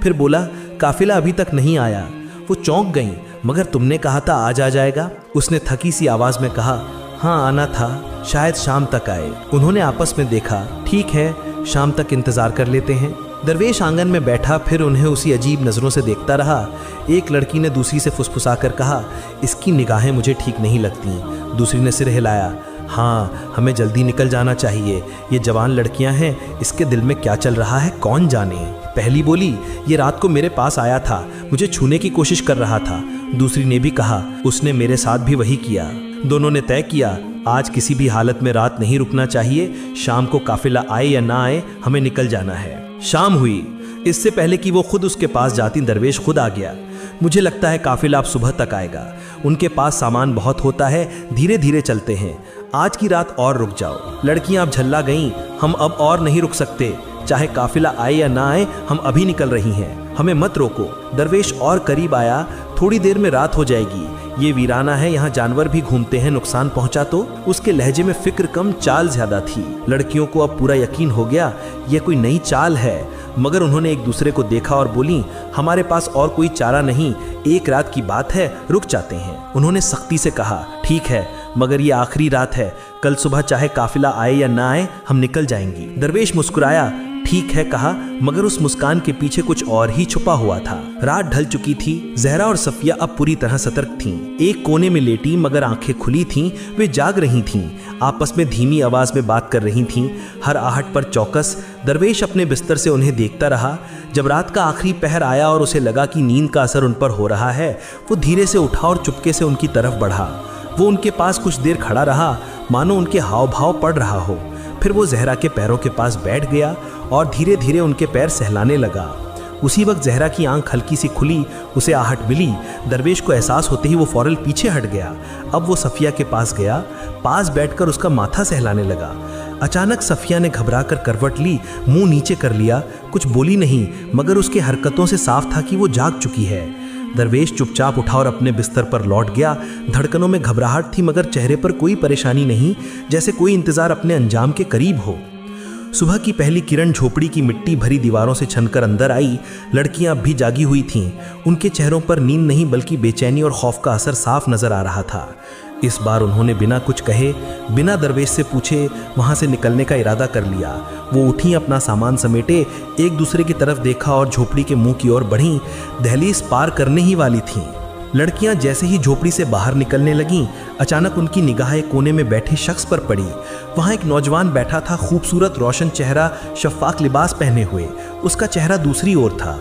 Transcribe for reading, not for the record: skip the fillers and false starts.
फिर बोला, काफिला अभी तक नहीं आया। वो चौंक गईं, मगर तुमने कहा था आज आ जाएगा। उसने थकी सी आवाज में कहा, हाँ आना था, शायद शाम तक आए। उन्होंने आपस में देखा, ठीक है शाम तक इंतजार कर लेते हैं। दरवेश आंगन में बैठा फिर उन्हें उसी अजीब नज़रों से देखता रहा। एक लड़की ने दूसरी से फुसफुसाकर कहा, इसकी निगाहें मुझे ठीक नहीं लगती। दूसरी ने सिर हिलाया, हाँ हमें जल्दी निकल जाना चाहिए, ये जवान लड़कियां हैं, इसके दिल में क्या चल रहा है कौन जाने। पहली बोली, ये रात को मेरे पास आया था, मुझे छूने की कोशिश कर रहा था। दूसरी ने भी कहा, उसने मेरे साथ भी वही किया। दोनों ने तय किया, आज किसी भी हालत में रात नहीं रुकना चाहिए, शाम को काफिला आए या ना आए हमें निकल जाना है। शाम हुई। इससे पहले कि वो खुद उसके पास जाती, दरवेश खुद आ गया। मुझे लगता है काफिला अब सुबह तक आएगा, उनके पास सामान बहुत होता है, धीरे धीरे चलते हैं, आज की रात और रुक जाओ। लड़कियां अब झल्ला गईं, हम अब और नहीं रुक सकते, चाहे काफिला आए या ना आए हम अभी निकल रही हैं, हमें मत रोको। दरवेश और करीब आया, थोड़ी देर में रात हो जाएगी, ये वीराना है, यहाँ जानवर भी घूमते हैं, नुकसान पहुंचा तो। उसके लहजे में फिक्र कम चाल ज्यादा थी। लड़कियों को अब पूरा यकीन हो गया यह कोई नई चाल है, मगर उन्होंने एक दूसरे को देखा और बोली, हमारे पास और कोई चारा नहीं, एक रात की बात है, रुक जाते हैं। उन्होंने सख्ती से कहा, ठीक है मगर ये आखिरी रात है, कल सुबह चाहे काफिला आए या ना आए हम निकल जाएंगी। दरवेश मुस्कुराया, ठीक है कहा, मगर उस मुस्कान के पीछे कुछ और ही छुपा हुआ था। रात ढल चुकी थी। जहरा और सफिया अब पूरी तरह सतर्क थीं। एक कोने में लेटी मगर आंखें खुली थीं, वे जाग रही थीं, आपस में धीमी आवाज में बात कर रही थीं, हर आहट पर चौकस। दरवेश अपने बिस्तर से उन्हें देखता रहा। जब रात का आखिरी पहर आया और उसे लगा कि नींद का असर उन पर हो रहा है, वो धीरे से उठा और चुपके से उनकी तरफ बढ़ा। वो उनके पास कुछ देर खड़ा रहा, मानो उनके हाव भाव पड़ रहा हो। फिर वो जहरा के पैरों के पास बैठ गया और धीरे धीरे उनके पैर सहलाने लगा। उसी वक्त जहरा की आंख हल्की सी खुली, उसे आहट मिली। दरवेश को एहसास होते ही वो फौरन पीछे हट गया। अब वो सफिया के पास गया, पास बैठकर उसका माथा सहलाने लगा। अचानक सफिया ने घबराकर करवट ली, मुंह नीचे कर लिया, कुछ बोली नहीं, मगर उसके हरकतों से साफ था कि वो जाग चुकी है। दरवेश चुपचाप उठा और अपने बिस्तर पर लौट गया। धड़कनों में घबराहट थी मगर चेहरे पर कोई परेशानी नहीं, जैसे कोई इंतजार अपने अंजाम के करीब हो। सुबह की पहली किरण झोपड़ी की मिट्टी भरी दीवारों से छनकर अंदर आई। लड़कियां अब भी जागी हुई थीं। उनके चेहरों पर नींद नहीं बल्कि बेचैनी और खौफ का असर साफ नजर आ रहा था। इस बार उन्होंने बिना कुछ कहे, बिना दरवेश से पूछे वहां से निकलने का इरादा कर लिया। वो उठी, अपना सामान समेटे, एक दूसरे की तरफ देखा और झोपड़ी के मुंह की ओर बढ़ी। दहलीज पार करने ही वाली थीं। लड़कियां जैसे ही झोपड़ी से बाहर निकलने लगीं, अचानक उनकी निगाहें कोने में बैठे शख्स पर पड़ी। वहां एक नौजवान बैठा था, खूबसूरत रोशन चेहरा, शफाक लिबास पहने हुए। उसका चेहरा दूसरी ओर था।